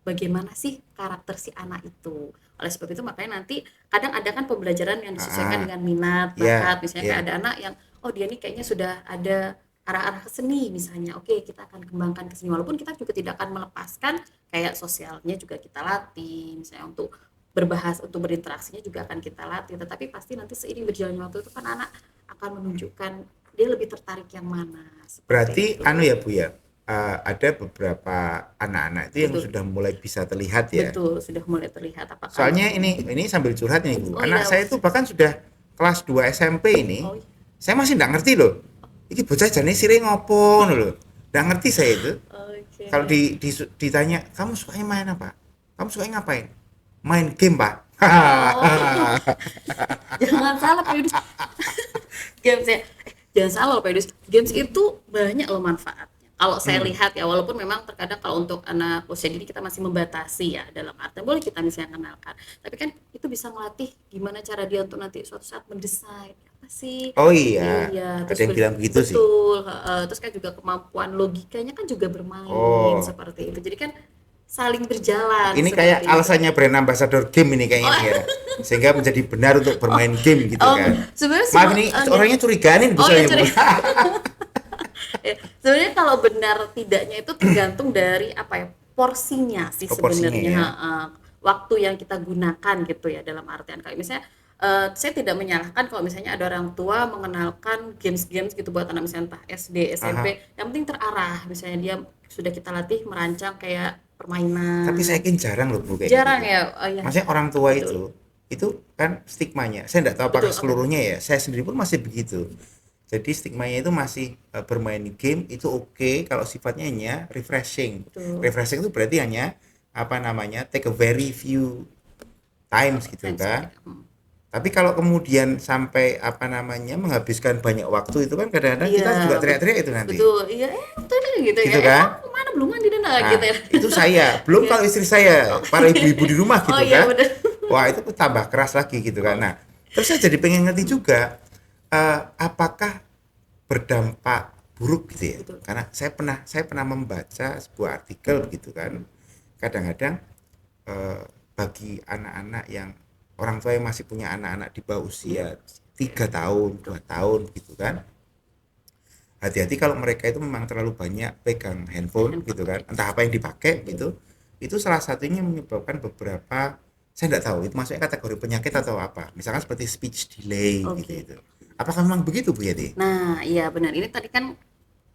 bagaimana sih karakter si anak itu. Oleh sebab itu makanya nanti kadang ada kan pembelajaran yang disesuaikan dengan minat, bakat. Misalnya kayak ada anak yang dia nih kayaknya sudah ada arah-arah ke seni misalnya. Oke, kita akan kembangkan ke seni, walaupun kita juga tidak akan melepaskan kayak sosialnya juga kita latih, misalnya untuk berbahasa, untuk berinteraksinya juga akan kita latih. Tetapi pasti nanti seiring berjalannya waktu itu kan anak akan menunjukkan dia lebih tertarik yang mana. Berarti itu. ya Bu ya, ada beberapa anak-anak itu yang Betul. sudah mulai bisa terlihat ya. Betul, sudah mulai terlihat apakah. Soalnya ini sambil curhat nih Bu. Oh, Anak iya. saya itu bahkan sudah kelas 2 SMP ini. Oh, Saya masih nggak ngerti loh. Iki bocah jane sire ngopo loh. Nggak ngerti saya itu. oke. Kalau ditanya, kamu sukanya main apa? Kamu sukanya ngapain? Main game, Pak. Jangan salah Pak Yudis. Games ya. Jangan salah loh Pak Yudis. Games itu banyak loh manfaatnya. Kalau saya lihat ya, walaupun memang terkadang kalau untuk anak usia dini kita masih membatasi ya, dalam arti boleh kita misalnya kenalkan. Tapi kan itu bisa melatih gimana cara dia untuk nanti suatu saat mendesain apa sih. Oh iya, ada Terus yang bilang begitu sih. betul. Terus kan juga kemampuan logikanya kan juga bermain seperti itu. Jadi kan saling berjalan. Ini seperti kayak itu. alasannya brand ambassador game ini kayaknya ya. Sehingga menjadi benar untuk bermain game gitu kan. Sebenarnya Maaf ini orangnya curigaan ini Oh, iya, misalnya. sebenarnya kalau benar tidaknya itu tergantung dari apa ya, porsinya sih Porsinya sebenarnya. ya. Waktu yang kita gunakan gitu ya, dalam artian kayak misalnya saya tidak menyalahkan kalau misalnya ada orang tua mengenalkan games-games gitu buat anak, misalnya entah SD, SMP, yang penting terarah, misalnya dia sudah kita latih merancang kayak permainan. Tapi saya yakin jarang loh Bu kayak Jarang gitu. ya. Iya. Maksudnya orang tua itu kan stigmanya. Saya enggak tahu apakah Betul, seluruhnya ya. Saya sendiri pun masih begitu. Jadi stigmanya itu masih bermain game itu oke kalau sifatnya hanya refreshing. Betul. Refreshing itu berarti hanya take a very few times gitu kan. Tapi kalau kemudian sampai menghabiskan banyak waktu itu kan kadang-kadang kita juga teriak-teriak itu nanti. Betul, iya, betul gitu Gitu ya. kan? Kamu kemana, belum mandi dan Nah, gitu ya. itu saya. Belum kalau istri saya, para ibu-ibu di rumah gitu Oh iya, kan. bener. Wah, itu tambah keras lagi gitu kan. Nah, terus saya jadi pengen ngerti juga apakah berdampak buruk gitu ya. Betul. Karena saya pernah membaca sebuah artikel begitu kan. Kadang-kadang bagi anak-anak yang orang tua yang masih punya anak-anak di bawah usia 3 tahun, 2 tahun gitu kan. Hati-hati kalau mereka itu memang terlalu banyak pegang handphone gitu kan. Entah apa yang dipakai gitu. Itu salah satunya menyebabkan beberapa, saya nggak tahu itu masuknya kategori penyakit atau apa. Misalkan seperti speech delay gitu. Apakah memang begitu Bu Yati? Nah, iya benar. Ini tadi kan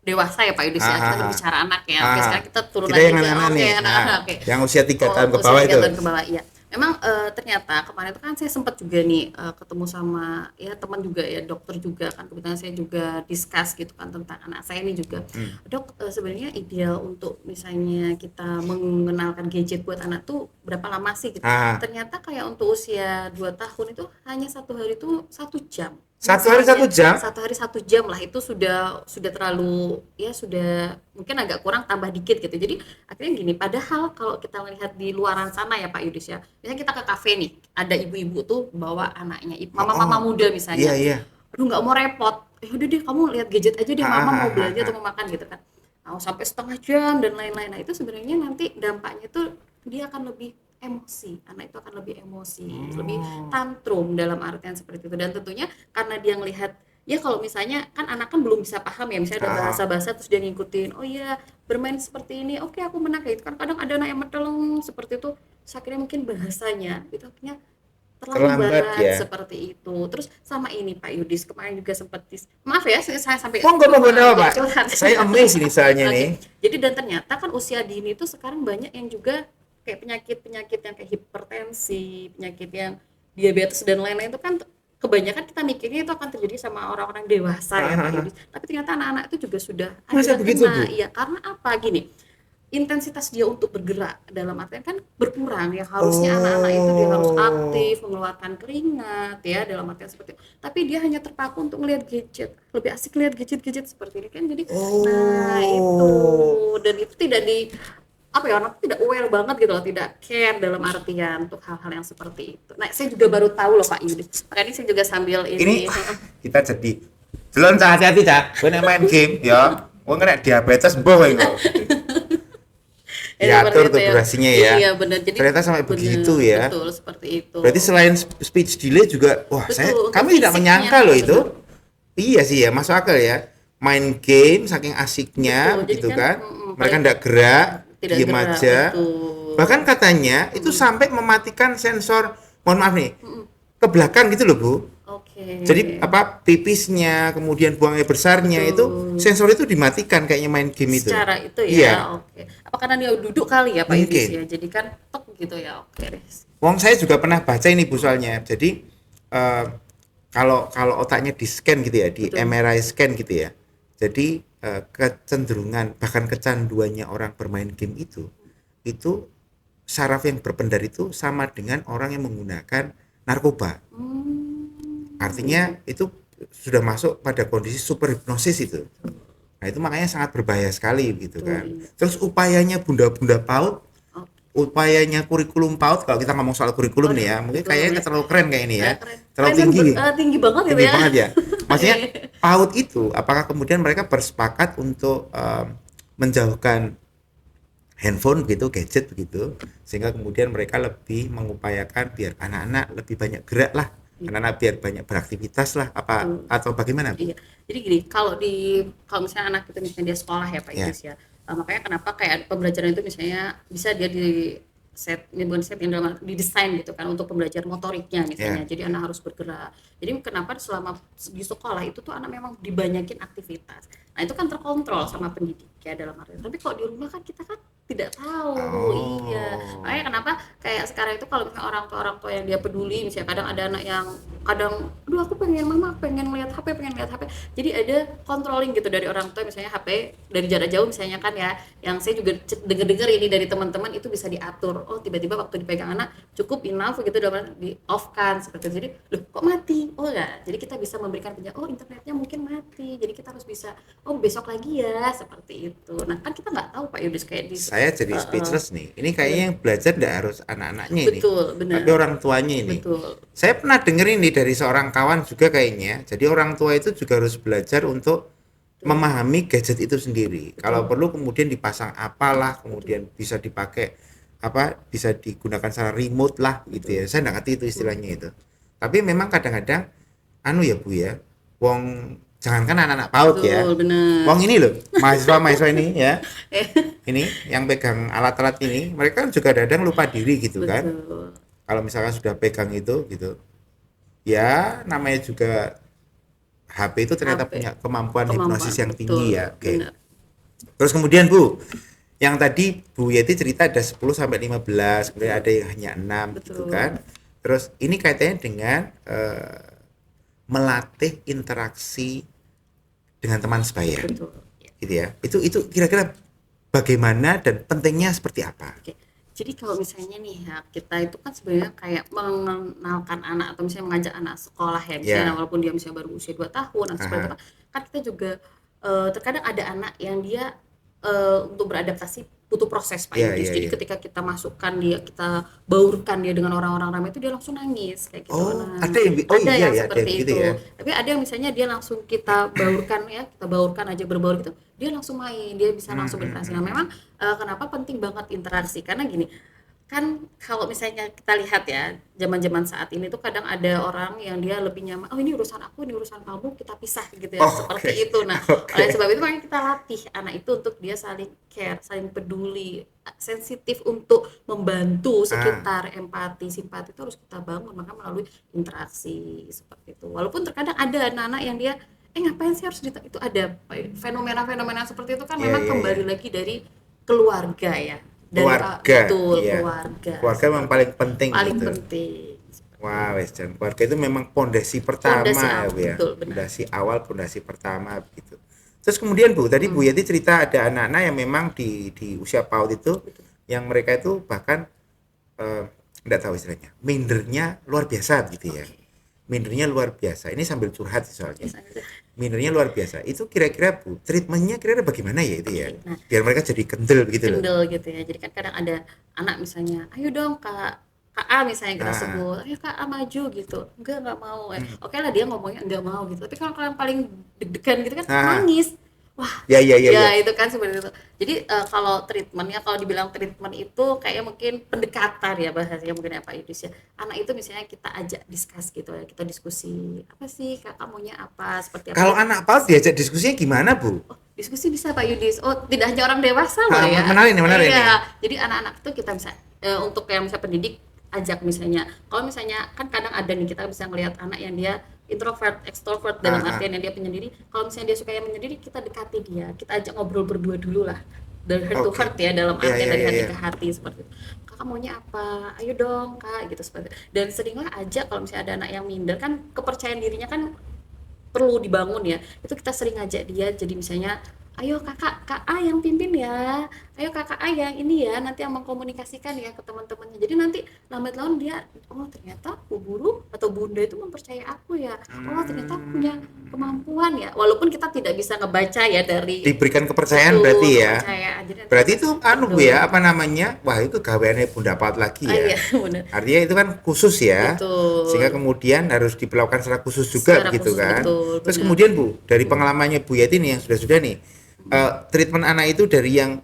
dewasa ya Pak Yudis ya. Kita berbicara anak ya. Oke, Ah, sekarang kita turun kita lagi yang ke anak-anak nih. anak-anak. Oke. Yang usia 3 tahun ke Usia bawah 3 itu. tahun ke bawah, iya. Memang ternyata kemarin itu kan saya sempat juga nih ketemu sama ya teman juga ya, dokter juga kan. Kebetulan saya juga discuss gitu kan tentang anak saya ini juga. Dok, sebenarnya ideal untuk misalnya kita mengenalkan gadget buat anak tuh berapa lama sih gitu. Ternyata kayak untuk usia 2 tahun itu hanya 1 hari itu 1 jam. 1 hari 1 jam? 1 hari 1 jam lah, itu sudah terlalu ya, sudah mungkin agak kurang, tambah dikit gitu. Jadi akhirnya gini, padahal kalau kita melihat di luaran sana ya Pak Yudis ya, misalnya kita ke kafe nih, ada ibu-ibu tuh bawa anaknya, mama-mama muda misalnya, aduh nggak mau repot, udah deh kamu lihat gadget aja deh, mama mau belanja atau mau makan gitu kan, mau sampai setengah jam dan lain-lain. Nah itu sebenarnya nanti dampaknya tuh dia akan lebih emosi, anak itu akan lebih emosi, lebih tantrum dalam artian seperti itu. Dan tentunya karena dia ngelihat ya, kalau misalnya kan anak kan belum bisa paham ya, misalnya ada bahasa-bahasa terus dia ngikutin, oh iya bermain seperti ini, oke aku menang, kayak itu kan kadang ada anak yang meteleng seperti itu, saya kira mungkin bahasanya itu akhirnya terlambat ya. seperti itu. Terus sama ini Pak Yudis, kemarin juga sempat maaf ya saya sampai Monggo Pak. Saya amazed nih soalnya nih. Jadi dan ternyata kan usia dini itu sekarang banyak yang juga kayak penyakit-penyakit yang kayak hipertensi, penyakit yang diabetes dan lain-lain itu kan kebanyakan kita mikirnya itu akan terjadi sama orang-orang dewasa ya Pak Yudis. Tapi ternyata anak-anak itu juga sudah ada begitu, Bu? Iya, karena apa gini? Intensitas dia untuk bergerak dalam artian kan berkurang, yang harusnya anak-anak itu dia harus aktif, mengeluarkan keringat ya dalam artian seperti itu. Tapi dia hanya terpaku untuk melihat gadget, lebih asik lihat gadget seperti ini kan. Jadi nah itu, dan itu tidak di apa ya, orang tidak aware banget gitu loh, tidak care dalam artian untuk hal-hal yang seperti itu. Nah saya juga baru tahu loh Pak Yudis, makanya saya juga sambil ini kita jadi jelon hati-hati Cak, gue main game ya, gue kena diabetes boh ini. Diatur tuh durasinya ya. Iya benar. Jadi ternyata sampai begitu ya. Betul, seperti itu. Berarti selain speech delay juga, wah kami tidak menyangka loh itu. Iya sih ya, masuk akal ya. Main game saking asiknya gitu kan. Mereka tidak gerak, diem aja. Bahkan katanya itu sampai mematikan sensor, mohon maaf nih, ke belakang gitu loh Bu. Jadi apa, pipisnya, kemudian buang air besarnya, itu sensor itu dimatikan kayaknya main game itu. Secara itu ya. Apa karena dia duduk kali ya Pak Yudis ya. Jadi kan tek gitu ya. Wong saya juga pernah baca ini Bu soalnya. Jadi kalau otaknya di scan gitu ya, di MRI scan gitu ya. Jadi kecenderungan bahkan kecanduannya orang bermain game itu saraf yang berpendar itu sama dengan orang yang menggunakan narkoba. Artinya itu sudah masuk pada kondisi super hipnosis itu. Nah itu makanya sangat berbahaya sekali gitu kan. Terus upayanya bunda-bunda PAUD, upayanya kurikulum PAUD, kalau kita ngomong soal kurikulum nih ya, mungkin kayaknya terlalu keren kayak ini ya. Terlalu tinggi. Tinggi banget gitu ya. Tinggi banget ya. Maksudnya PAUD itu apakah kemudian mereka bersepakat untuk menjauhkan handphone begitu, gadget begitu, sehingga kemudian mereka lebih mengupayakan biar anak-anak lebih banyak gerak lah. Anak-anak biar banyak beraktivitas lah, apa atau bagaimana Bu? Iya. Jadi gini, kalau misalnya anak kita misalnya dia sekolah ya Pak Idris ya, makanya kenapa kayak pembelajaran itu misalnya bisa dia di set, bukan set yang dalam didesain gitu kan untuk pembelajaran motoriknya misalnya. Jadi anak harus bergerak. Jadi kenapa selama di sekolah itu tuh anak memang dibanyakin aktivitas. Nah itu kan terkontrol sama pendidik ya dalam arti. Tapi kalau di rumah kan kita kan tidak tahu. Iya. Makanya kenapa kayak sekarang itu kalau misalnya orang tua yang dia peduli, misalnya kadang ada anak yang kadang, aduh aku pengen lihat HP. Jadi ada controlling gitu dari orang tua, misalnya HP dari jarak jauh misalnya kan ya. Yang saya juga dengar ini dari teman-teman itu bisa diatur. Oh tiba-tiba waktu dipegang anak cukup enough gitu, dalam di off kan seperti itu. Jadi loh kok mati? Oh ya. Jadi kita bisa memberikan penjelasan. Oh internetnya mungkin mati. Jadi kita harus bisa. Oh besok lagi ya seperti itu. Nah kan kita nggak tahu Pak Yudis kayak di. Saya jadi speechless nih. Ini kayaknya yang belajar tidak harus anak-anaknya ini. Betul, benar. Tapi orang tuanya ini. Betul. Saya pernah dengar ini dari seorang kawan juga kayaknya. Jadi orang tua itu juga harus belajar untuk memahami gadget itu sendiri. Kalau perlu kemudian dipasang apalah, kemudian bisa dipakai bisa digunakan secara remote lah gitu ya. Saya nggak ngerti itu istilahnya itu. Tapi memang kadang-kadang ya Bu ya, wong jangankan anak-anak PAUD ya, Betul, benar. wong ini loh, mahasiswa ini ya, ini yang pegang alat-alat ini, mereka kan juga kadang lupa diri gitu kan. Betul. Kalau misalkan sudah pegang itu gitu, ya namanya juga HP itu ternyata HP. punya kemampuan hipnosis yang betul, tinggi ya. Oke. benar. Terus kemudian Bu, yang tadi Bu Yeti cerita ada 10 sampai 15, kemudian ada yang hanya 6 gitu Betul. kan. Terus ini kaitannya dengan melatih interaksi dengan teman sebaya. Betul. Gitu ya. Itu kira-kira bagaimana dan pentingnya seperti apa? Oke. Jadi kalau misalnya nih ya, kita itu kan sebenarnya kayak mengenalkan anak atau misalnya mengajak anak sekolah ya, misalnya Ya. walaupun dia misalnya baru usia 2 tahun atau seperti itu kan kita juga terkadang ada anak yang dia untuk beradaptasi butuh proses Pak Ya, Yudis. ya, Jadi ya. ketika kita masukkan dia, kita baurkan dia dengan orang-orang ramai itu dia langsung nangis kayak gitu. Oh, Nah, ada yang ada iya yang ya, ada seperti yang gitu itu. ya. Tapi ada yang misalnya dia langsung kita baurkan ya, kita baurkan aja berbaur gitu, dia langsung main, dia bisa langsung berinteraksi. Nah, memang kenapa penting banget interaksi? Karena gini, kan kalau misalnya kita lihat ya zaman-zaman saat ini tuh kadang ada orang yang dia lebih nyaman, oh ini urusan aku, ini urusan kamu, kita pisah gitu ya, Oh, seperti oke. itu. Nah, Oke. oleh sebab itu makanya kita latih anak itu untuk dia saling care, saling peduli, sensitif untuk membantu sekitar, empati, simpati itu harus kita bangun, maka melalui interaksi seperti itu. Walaupun terkadang ada anak-anak yang dia ngapain sih harus itu ada fenomena-fenomena seperti itu kan Iya, memang iya, kembali iya. lagi dari keluarga ya, dari Keluarga, betul iya. keluarga Keluarga memang seperti paling penting paling gitu. penting. Wah, wes dan keluarga itu memang pondasi Pondasi pertama ya, Bu ya. betul benar. Pondasi awal, pondasi pertama begitu. Terus kemudian Bu, tadi Bu Yati cerita ada anak-anak yang memang di usia PAUD itu yang mereka itu bahkan enggak tahu istilahnya. Mindernya luar biasa gitu ya. Mindernya luar biasa. Ini sambil curhat sih soalnya. Mindernya luar biasa. Itu kira-kira Bu, treatmentnya kira-kira bagaimana ya itu ya? Nah, Biar mereka jadi kendel begitu loh. kendel gitu ya. Jadi kan kadang ada anak misalnya, ayo dong Kak A misalnya kita sebut, ayo Kak A maju gitu. Enggak mau. Oke lah dia ngomongnya enggak mau gitu. Tapi kalau kalian paling deg-degan gitu kan nangis. Wah, Ya, ya, ya, ya ya. itu kan sebenarnya itu. Jadi kalau treatmentnya, kalau dibilang treatment itu kayak mungkin pendekatan ya bahasanya mungkin ya Pak Yudis ya. Anak itu misalnya kita ajak diskus gitu ya, kita diskusi apa sih kakak maunya apa, seperti apa. Kalau anak PAUD diajak diskusinya gimana Bu? Oh, diskusi bisa Pak Yudis. Oh, tidak hanya orang dewasa loh Ah, ya. menarik nih. Iya. Jadi anak-anak itu kita bisa untuk yang bisa pendidik ajak misalnya. Kalau misalnya kan kadang ada nih kita bisa ngelihat anak yang dia introvert, extrovert dalam artian yang dia penyendiri. Kalau misalnya dia suka yang menyendiri, kita dekati dia, kita ajak ngobrol berdua dulu lah. Dari heart to Oke. heart ya, dalam Iya, artian iya, dari iya, hati iya. ke hati seperti itu. Kakak maunya apa? Ayo dong Kak gitu seperti itu. Dan seringlah ajak kalau misalnya ada anak yang minder kan kepercayaan dirinya kan perlu dibangun ya, itu kita sering ngajak dia jadi misalnya ayo kak A yang pimpin ya, ayo kakak A yang ini ya nanti yang mengkomunikasikan ya ke teman-temannya, jadi nanti lambat laun dia oh ternyata bu guru atau bunda itu mempercayai aku ya, oh ternyata aku punya kemampuan ya, walaupun kita tidak bisa ngebaca ya dari Diberikan kepercayaan betul, berarti ya. kepercayaan. Jadi nanti Berarti akan itu Bu betul. ya, apa namanya? Wah, itu gaweannya Bunda PAUD lagi ya. Iya benar. Artinya itu kan khusus ya. Betul. Sehingga kemudian harus diperlakukan secara khusus juga Secara gitu khusus, kan. betul, Terus benar. kemudian Bu, dari pengalamannya Bu Yati nih yang sudah-sudah nih, treatment anak itu dari yang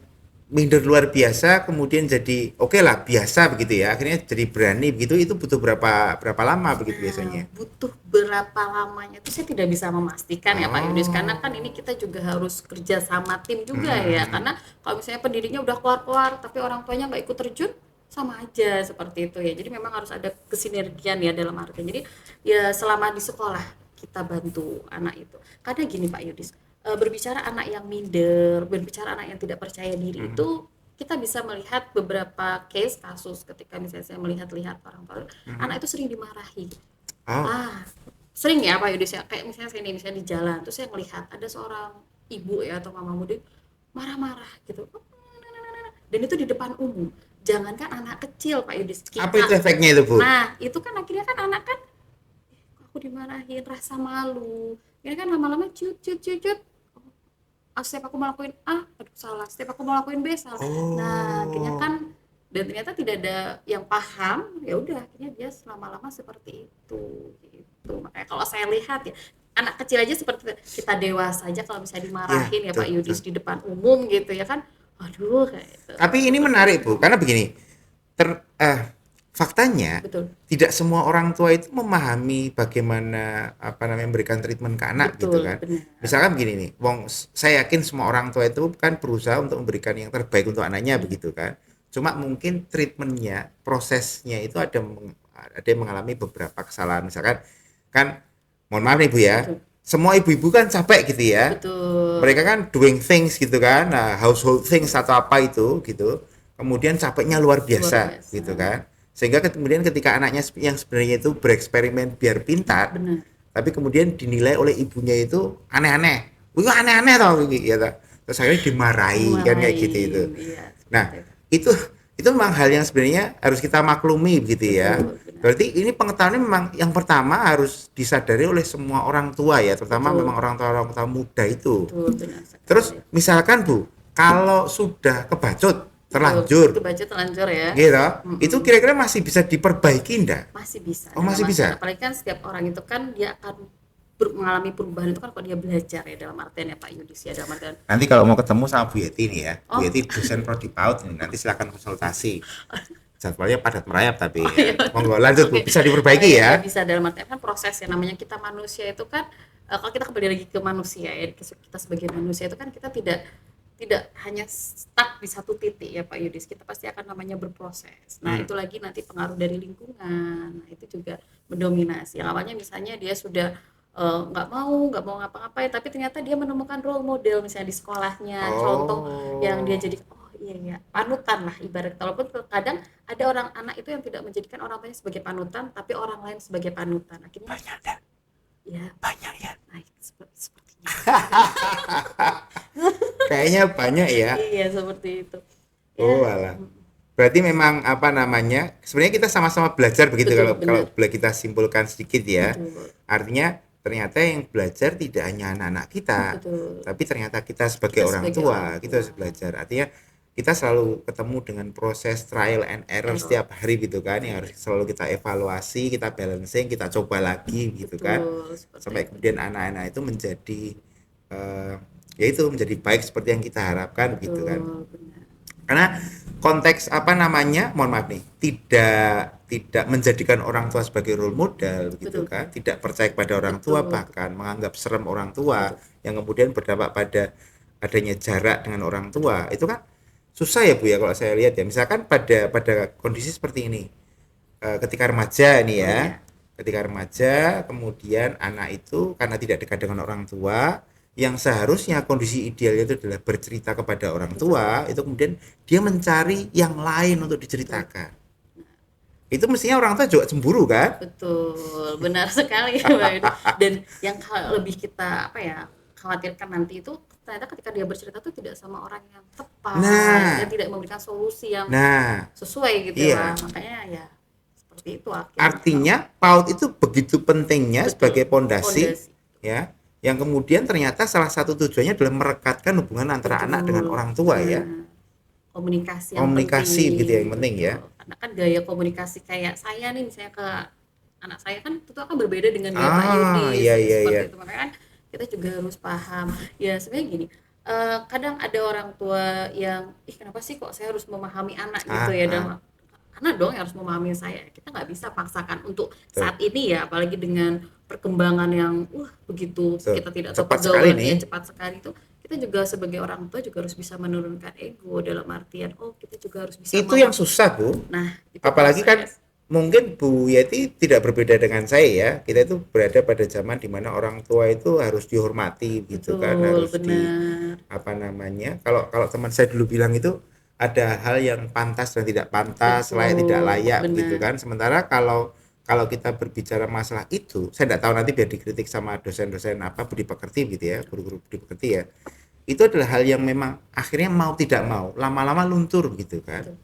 minder luar biasa kemudian jadi oke lah biasa begitu ya. Akhirnya jadi berani begitu, itu butuh berapa lama begitu biasanya? Butuh berapa lamanya itu saya tidak bisa memastikan ya Pak Yudis, karena kan ini kita juga harus kerja sama tim juga ya, karena kalau misalnya pendidiknya udah keluar tapi orang tuanya nggak ikut terjun sama aja seperti itu ya. Jadi memang harus ada kesinergian ya dalam artian. Jadi ya selama di sekolah kita bantu anak itu. Karena gini Pak Yudis, berbicara anak yang minder, berbicara anak yang tidak percaya diri itu kita bisa melihat beberapa kasus ketika misalnya saya melihat-lihat orang tua anak itu sering dimarahi. Sering ya Pak Yudis ya, kayak misalnya saya nih misalnya di jalan terus saya melihat ada seorang ibu ya atau mama muda marah-marah gitu, dan itu di depan umum. Jangankan anak kecil Pak Yudis, Apa itu efeknya itu Bu? nah itu kan akhirnya kan anak kan aku dimarahin, rasa malu, ini kan lama-lama cut setiap aku mau lakuin A, aduh salah, setiap aku mau lakuin B salah. Nah akhirnya kan, dan ternyata tidak ada yang paham, ya udah akhirnya dia selama-lama seperti itu gitu. Makanya kalau saya lihat ya anak kecil aja seperti kita dewasa aja kalau misalnya Iya, dimarahin ya betul, Pak betul. Yudis di depan umum gitu ya kan, aduh kayak itu Tapi ini seperti menarik itu. Bu, karena begini, ter, eh, faktanya Betul, tidak semua orang tua itu memahami bagaimana apa namanya memberikan treatment ke anak gitu betul, kan. benar, Misalkan begini nih, saya yakin semua orang tua itu kan berusaha untuk memberikan yang terbaik untuk anaknya benar, begitu kan. Cuma mungkin treatmentnya, prosesnya itu ada yang mengalami beberapa kesalahan. Misalkan kan, mohon maaf nih Bu ya, betul, semua ibu-ibu kan capek gitu ya, mereka betul, kan doing things gitu kan, nah household things atau apa itu gitu, kemudian capeknya luar luar biasa biasa, gitu kan, sehingga kemudian ketika anaknya yang sebenarnya itu bereksperimen biar pintar, benar, tapi kemudian dinilai oleh ibunya itu aneh-aneh, wih aneh-aneh tau gitu ya, terus akhirnya dimarahi kan kayak gitu itu. dimarahin, iya seperti Nah, itu, itu memang hal yang sebenarnya harus kita maklumi gitu ya. betul, benar, Berarti ini pengetahuan memang yang pertama harus disadari oleh semua orang tua ya, terutama memang betul, orang tua muda itu. betul, benar Terus sekali, misalkan Bu, kalau sudah kebacut, betul, begitu terlanjur, baca telanjur ya, gitu, itu mm-mm. kira-kira masih bisa diperbaiki enggak? Masih bisa Oh dalam masih artian, bisa. apalagi kan setiap orang itu kan dia akan mengalami perubahan itu kan kalau dia belajar ya, dalam artian ya Pak Yudis ya, dalam artian Nanti kalau mau ketemu sama Bu Yeti nih ya, Bu oh Yeti dosen prodi PAUD nih, nanti silakan konsultasi. Jadwalnya padat merayap tapi oh ya. iya Monggo lanjut oke Bu, bisa oh diperbaiki iya ya ya. bisa, dalam artian kan proses yang namanya kita manusia itu kan kalau kita kembali lagi ke manusia ya, kita sebagai manusia itu kan kita tidak tidak hanya stuck di satu titik ya Pak Yudis, kita pasti akan namanya berproses. Nah Hmm. itu lagi nanti pengaruh dari lingkungan, nah itu juga mendominasi. Yang awalnya misalnya dia sudah nggak mau ngapa-ngapain, tapi ternyata dia menemukan role model misalnya di sekolahnya, contoh yang dia Oh. jadi oh iya ya panutan lah ibarat. Walaupun kadang ada orang anak itu yang tidak menjadikan orang tuanya sebagai panutan, tapi orang lain sebagai panutan. Akhirnya Banyak dah, ya banyak ya. naik sepertinya seperti Kayaknya banyak ya. iya seperti itu Oh ya. alah. Berarti memang apa namanya? Sebenarnya kita sama-sama belajar begitu Betul, kalau kalau benar. boleh kita simpulkan sedikit ya. Betul, Artinya ternyata yang belajar tidak hanya anak-anak kita, betul. tapi ternyata kita sebagai Kita orang sebagai orang tua, kita tua, harus belajar. Artinya kita selalu ketemu dengan proses trial and error error. setiap hari gitu kan, yang harus Iya, selalu kita evaluasi, kita balancing, kita coba lagi gitu kan, betul seperti sampai itu. kemudian anak-anak itu menjadi eh, ya itu menjadi baik seperti yang kita harapkan gitu kan. Betul, benar. Karena konteks apa namanya, mohon maaf nih, tidak menjadikan orang tua sebagai role model gitu Betul, kan, tidak percaya kepada orang tua, betul, bahkan menganggap serem orang tua betul. yang kemudian berdampak pada adanya jarak dengan orang tua, itu kan susah ya Bu ya kalau saya lihat ya. Misalkan pada kondisi seperti ini, ketika remaja ini Oh ya, iya, ketika remaja kemudian anak itu karena tidak dekat dengan orang tua, yang seharusnya kondisi idealnya itu adalah bercerita kepada orang betul, tua, itu kemudian dia mencari yang lain untuk betul. diceritakan. Itu mestinya orang tua juga cemburu kan? Betul, benar sekali Mbak Yudi. Dan yang lebih kita apa ya khawatirkan nanti itu ternyata ketika dia bercerita tuh tidak sama orang yang tepat, dia Nah, tidak memberikan solusi yang nah, sesuai gitu lah. iya. Makanya ya seperti itu akhirnya. Artinya PAUD itu begitu pentingnya sebagai Betul, pondasi fondasi. ya, yang kemudian ternyata salah satu tujuannya adalah merekatkan hubungan antara anak dengan Betul. orang tua ya. Nah, komunikasi yang Komunikasi gitu ya yang penting, penting ya. betul. Karena kan gaya komunikasi kayak saya nih misalnya ke anak saya kan tentu akan berbeda dengan gaya Pak Ah, Yudis iya ya, iya iya. seperti itu. Makanya kan kita juga harus paham. Ya sebenarnya gini, kadang ada orang tua yang, ih kenapa sih kok saya harus memahami anak gitu Ah, ya, ah, dan anak dong yang harus memahami saya. Kita nggak bisa paksakan untuk betul, saat ini ya, apalagi dengan perkembangan yang begitu betul. kita tidak tahu Cepat sekali pergaulan nih. ya cepat sekali itu, kita juga sebagai orang tua juga harus bisa menurunkan ego dalam artian oh kita juga harus bisa Itu yang susah, Bu. nah itu Apalagi kan proses mungkin Bu Yeti tidak berbeda dengan saya ya. Kita itu berada pada zaman di mana orang tua itu harus dihormati gitu kan, betul harus di benar apa namanya? Kalau kalau teman saya dulu bilang itu ada hal yang pantas dan tidak pantas, layak tidak betul layak begitu benar kan. Sementara kalau kalau kita berbicara masalah itu, saya tidak tahu nanti biar dikritik sama dosen-dosen apa budi pekerti gitu ya, guru-guru budi pekerti ya. Itu adalah hal yang memang akhirnya mau tidak mau lama-lama luntur gitu kan. betul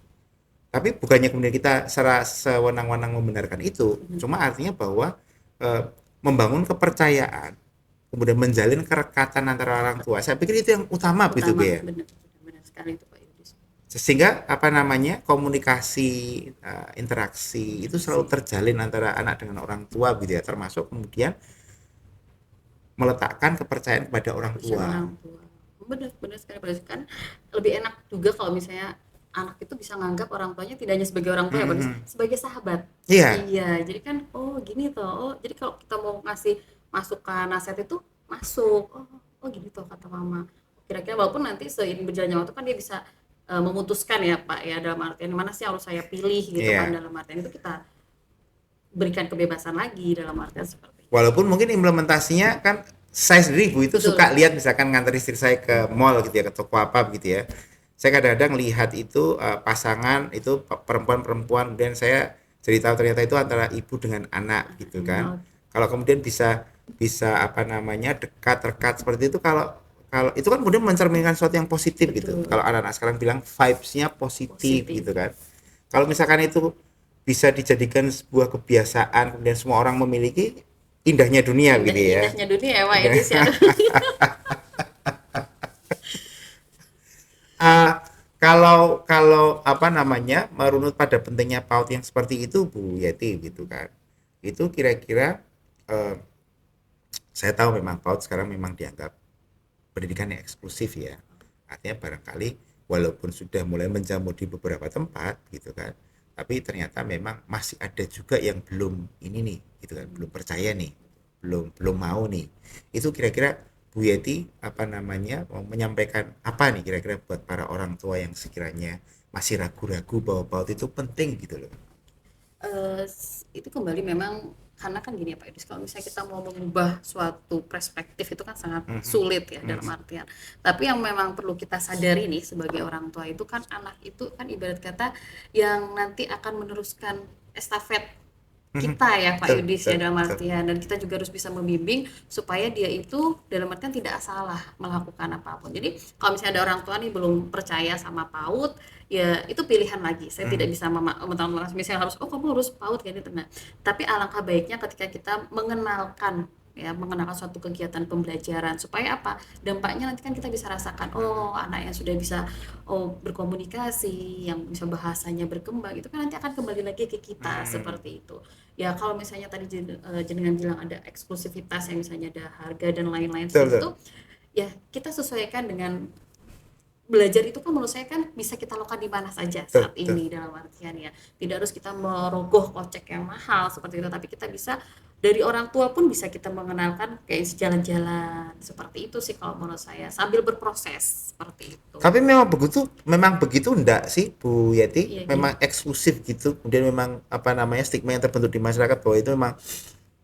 Tapi bukannya kemudian kita secara sewenang-wenang membenarkan itu, benar cuma artinya bahwa membangun kepercayaan, kemudian menjalin kerekatan antara orang tua. Saya pikir itu yang utama begitu utama ya. benar benar sekali itu Pak Yudis Sehingga apa namanya komunikasi, interaksi itu selalu sih terjalin antara anak dengan orang tua gitu ya. Termasuk kemudian meletakkan kepercayaan kepada orang kepercayaan tua. orang tua. Benar sekali, benar kan lebih enak juga kalau misalnya anak itu bisa nganggap orang tuanya tidak hanya sebagai orang tua ya, Mhm. sebagai sahabat. Iya, Iya, jadi kan oh gini toh. Oh, jadi kalau kita mau ngasih masukan nasihat itu masuk. Oh, oh gini toh kata mama. Kira-kira walaupun nanti seiring berjalannya waktu kan dia bisa memutuskan ya Pak ya, dalam artian mana sih yang harus saya pilih gitu kan, iya. dalam artian itu kita berikan kebebasan lagi dalam artian seperti itu. Walaupun mungkin implementasinya kan saya sendiri Bu itu Betul. suka lihat misalkan nganter istri saya ke mall gitu ya, ke toko apa gitu ya. Saya kadang-kadang lihat itu pasangan itu perempuan-perempuan, kemudian saya jadi tahu ternyata itu antara ibu dengan anak gitu kan. Oh, Kalau kemudian bisa bisa apa namanya dekat-dekat seperti itu, kalau kalau itu kan kemudian mencerminkan sesuatu yang positif gitu. betul. Kalau anak-anak sekarang bilang vibes-nya positif Positif. gitu kan. Kalau misalkan itu bisa dijadikan sebuah kebiasaan kemudian semua orang memiliki, indahnya dunia gitu ya. Indahnya dunia ya Pak Indah. Edis ya. Kalau kalau apa namanya merunut pada pentingnya PAUD yang seperti itu Bu Yeti gitu kan. Itu kira-kira eh, saya tahu memang PAUD sekarang memang dianggap pendidikan yang eksklusif ya. Artinya barangkali walaupun sudah mulai menjamur di beberapa tempat gitu kan, tapi ternyata memang masih ada juga yang belum ini nih gitu kan, belum percaya nih, belum belum mau nih. Itu kira-kira Bu Yeti apa namanya mau menyampaikan apa nih kira-kira buat para orang tua yang sekiranya masih ragu-ragu bahwa PAUD itu penting gitu loh. Itu kembali memang karena kan gini ya Pak Idris, kalau misalnya kita mau mengubah suatu perspektif itu kan sangat Mhm, sulit ya dalam mhm, artian. Tapi yang memang perlu kita sadari nih sebagai orang tua itu kan anak itu kan ibarat kata yang nanti akan meneruskan estafet mhm. kita ya Pak Betul, Yudis betul, ya, dalam betul. artian dan kita juga harus bisa membimbing supaya dia itu dalam artian tidak salah melakukan apapun. Jadi kalau misalnya ada orang tua nih belum percaya sama PAUD, ya itu pilihan lagi. Saya tidak Mhm. bisa mentang-mentang misalnya harus oh kamu harus PAUD kayak gitu nah. Tapi alangkah baiknya ketika kita mengenalkan ya mengenalkan suatu kegiatan pembelajaran supaya apa dampaknya nanti kan kita bisa rasakan oh anak yang sudah bisa oh berkomunikasi yang bisa bahasanya berkembang itu kan nanti akan kembali lagi ke kita Hmm, seperti itu. Ya kalau misalnya tadi jenengan bilang ada eksklusivitas yang misalnya ada harga dan lain-lain betul, seperti betul. itu, ya kita sesuaikan dengan belajar itu kan menurut saya kan bisa kita lakukan di mana saja Betul, saat betul. ini dalam artian ya tidak harus kita merogoh kocek yang mahal seperti itu tapi kita bisa dari orang tua pun bisa kita mengenalkan kayak jalan-jalan seperti itu sih kalau menurut saya sambil berproses seperti itu. Tapi memang begitu enggak sih Bu Yeti? Iya gini. Memang eksklusif gitu. Kemudian memang apa namanya stigma yang terbentuk di masyarakat bahwa itu memang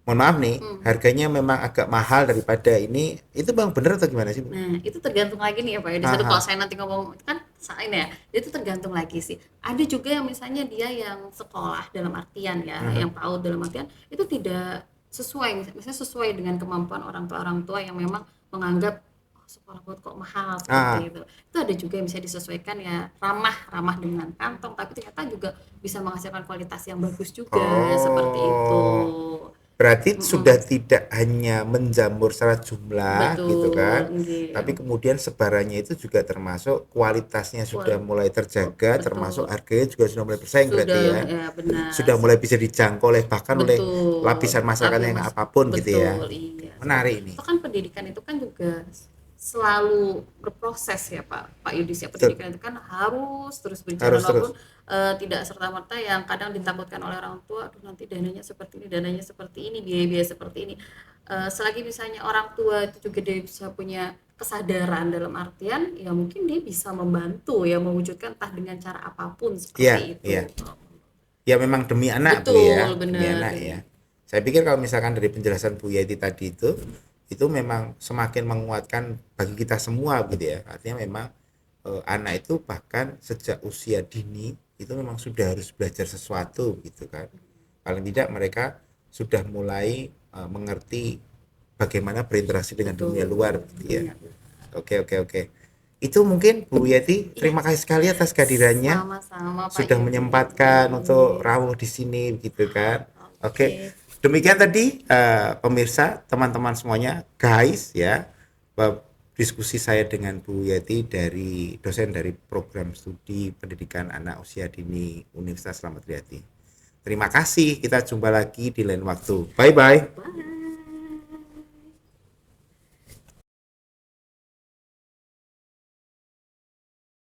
mohon maaf nih, Hmm. harganya memang agak mahal daripada ini. Itu Bang bener atau gimana sih, Bu? Nah, itu tergantung lagi nih ya Pak ya. Di satu kalau Aha. saya nanti ngomong kan ini ya, itu tergantung lagi sih. Ada juga yang misalnya dia yang sekolah dalam artian ya, Mhm. yang PAUD dalam artian itu tidak sesuai, misalnya sesuai dengan kemampuan orang tua yang memang menganggap oh, sekolah PAUD kok mahal Ah. seperti itu. Itu ada juga yang bisa disesuaikan ya ramah dengan kantong, tapi ternyata juga bisa menghasilkan kualitas yang bagus juga seperti itu. Oh. Berarti sudah Mm-mm. tidak hanya menjamur secara jumlah gitu Betul, kan, nggih. tapi kemudian sebarannya itu juga termasuk kualitasnya sudah Kual- mulai terjaga, termasuk Betul. harganya juga sudah mulai bersaing berarti Sudah, ya. ya benar. Sudah mulai bisa dijangkau oleh bahkan oleh Betul. lapisan masyarakat Tapi yang Mas apapun gitu ya. betul, iya. Seperti Menarik ini. itu kan pendidikan itu kan juga selalu berproses ya Pak Yudis ya. Betul. Pendidikan itu kan harus terus berjalan Harus terus. walaupun tidak serta-merta yang kadang ditakutkan oleh orang tua, aduh nanti dananya seperti ini, biaya-biaya seperti ini. Selagi misalnya orang tua itu juga dia bisa punya kesadaran dalam artian ya mungkin dia bisa membantu ya mewujudkan entah dengan cara apapun Iya, seperti iya. itu. Ya memang demi anak Bu Betul, ya, demi benar anak demi ya. Saya pikir kalau misalkan dari penjelasan Bu Yeti tadi itu memang semakin menguatkan bagi kita semua gitu ya. Artinya memang anak itu bahkan sejak usia dini itu memang sudah harus belajar sesuatu gitu kan. Paling tidak mereka sudah mulai mengerti bagaimana berinteraksi dengan dunia luar betul gitu ya. benar. Oke, oke, oke. Itu mungkin Bu Yeti, Iya, terima kasih sekali atas kehadirannya, sama-sama Pak sudah menyempatkan untuk Yudi. rawuh di sini gitu kan. Oke. Oke. Demikian tadi pemirsa, teman-teman semuanya, guys ya, diskusi saya dengan Bu Yeti dari dosen dari program studi pendidikan anak usia dini Universitas Slamet Riyadi. Terima kasih, kita jumpa lagi di lain waktu. Bye bye. Bye.